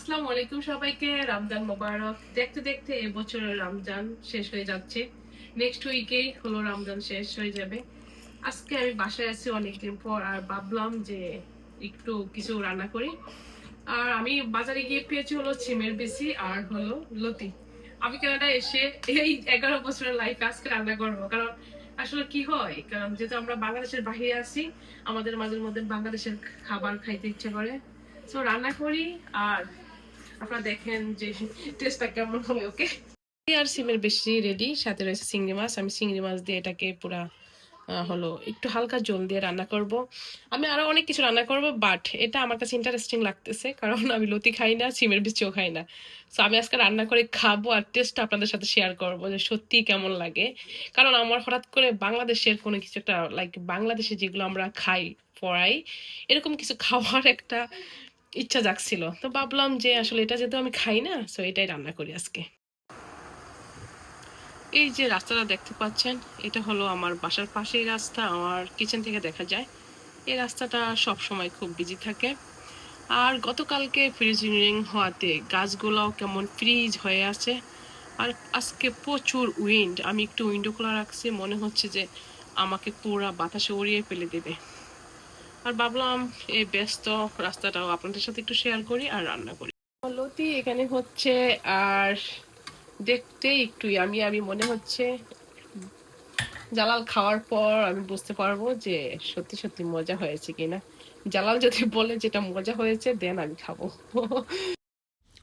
আসসালামু আলাইকুম সবাইকে। রমজান মোবারক। দেখতে দেখতে এবছরের রমজান শেষ হয়ে যাচ্ছে। নেক্সট উইকেই হলো রমজান শেষ হয়ে যাবে। আজকে আমি বাসায় আছি অনেকদিন পর, আর ভাবলাম যে একটু কিছু রান্না করি। আর আমি বাজারে গিয়ে পেয়েছি হলো সিমের বেশি আর হলো লতি। আমি কানাডা এসে এই 11 বছরের লাইফে আজকে রান্না করবো, কারণ আসলে কি হয়, কারণ যেহেতু আমরা বাংলাদেশের বাহিরে আছি, আমাদের মাঝে মধ্যে বাংলাদেশের খাবার খাইতে ইচ্ছে করে। তো রান্না করি, আর আপনারা দেখেন যে টেস্টটা কেমন হবে। ওকে, আর সিমের বেশি রেডি, সাথে রয়েছে চিংড়ি মাছ। আমি চিংড়ি মাছ দিয়ে এটাকে পুরা হলো একটু হালকা জল দিয়ে রান্না করব। আমি আরো অনেক কিছু রান্না করব, বাট এটা আমার কাছে ইন্টারেস্টিং লাগতেছে, কারণ আমি লতি খাই না, সিমের বিচিও খাই না। তো আমি আজকে রান্না করে খাবো আর টেস্টটা আপনাদের সাথে শেয়ার করব যে সত্যি কেমন লাগে। কারণ আমার হঠাৎ করে বাংলাদেশের কোনো কিছু একটা, লাইক বাংলাদেশে যেগুলো আমরা খাই পড়াই, এরকম কিছু খাওয়ার একটা ইচ্ছা জাগছিল। তো ভাবলাম যে আসলে এটা যেহেতু আমি খাই না, সো এটাই রান্না করি আজকে। এই যে রাস্তাটা দেখতে পাচ্ছেন, এটা হলো আমার বাসার পাশেই রাস্তা, আমার কিচেন থেকে দেখা যায়। এই রাস্তাটা সব সময় খুব বিজি থাকে। আর গতকালকে ফ্রিজিং হওয়াতে গাছগুলোও কেমন ফ্রিজ হয়ে আছে। আর আজকে প্রচুর উইন্ড, আমি একটু উইন্ডো খোলা রাখছি, মনে হচ্ছে যে আমাকে পুরা বাতাসে উড়িয়ে ফেলে দেবে। আর ভাবলাম এই ব্যস্ত রাস্তাটাও আপনাদের সাথে একটু শেয়ার করি আর রান্না করি। লতি এখানে হচ্ছে, আর দেখতে একটু আমি আমি মনে হচ্ছে। জালাল খাওয়ার পর আমি বুঝতে পারবো যে সত্যি সত্যি মজা হয়েছে কিনা। জালাল যদি বলে যেটা মজা হয়েছে, দেন আমি খাবো।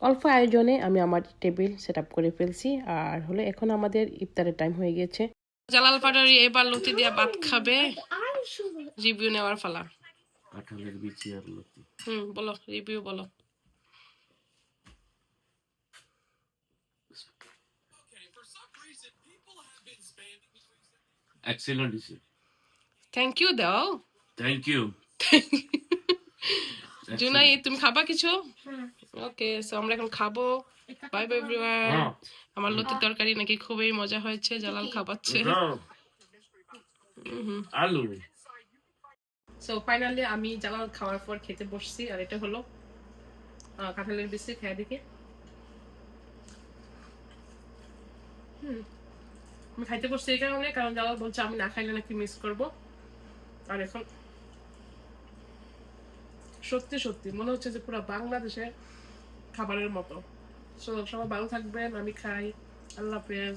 অল্প আয়োজনে আমি আমার টেবিল সেট আপ করে ফেলছি, আর হলো এখন আমাদের ইফতারের টাইম হয়ে গেছে। জালাল পাটারি এবার লতি দিয়ে ভাত খাবে। রিভিউ নেওয়ার ফালা। কাঁঠালের বিচি আর লতি। বলো, রিভিউ বলো। Excellent dish. থ্যাংক ইউ দাও। Thank you. জুনাই, তুমি খাবা কিছু? ওকে, সো আমরা এখন খাবো। Bye bye everyone. আমার লতির তরকারি নাকি খুবই মজা হয়েছে, জালাল খাবাচ্ছে। আলু। সো ফাইনালি আমি জালাল খাওয়ার পর খেতে বসছি, আর এটা হলো কাঁঠালের বিচি। খেয়ে দেখি। আমি খাইতে বসছি এই কারণে, কারণ জালাল বলছে আমি না খাইলে নাকি মিস করবো। আর এখন সত্যি সত্যি মনে হচ্ছে যে পুরো বাংলাদেশের খাবারের মতো। সো সবাই ভালো থাকবেন, আমি খাই। আল্লাহ হাফেজ।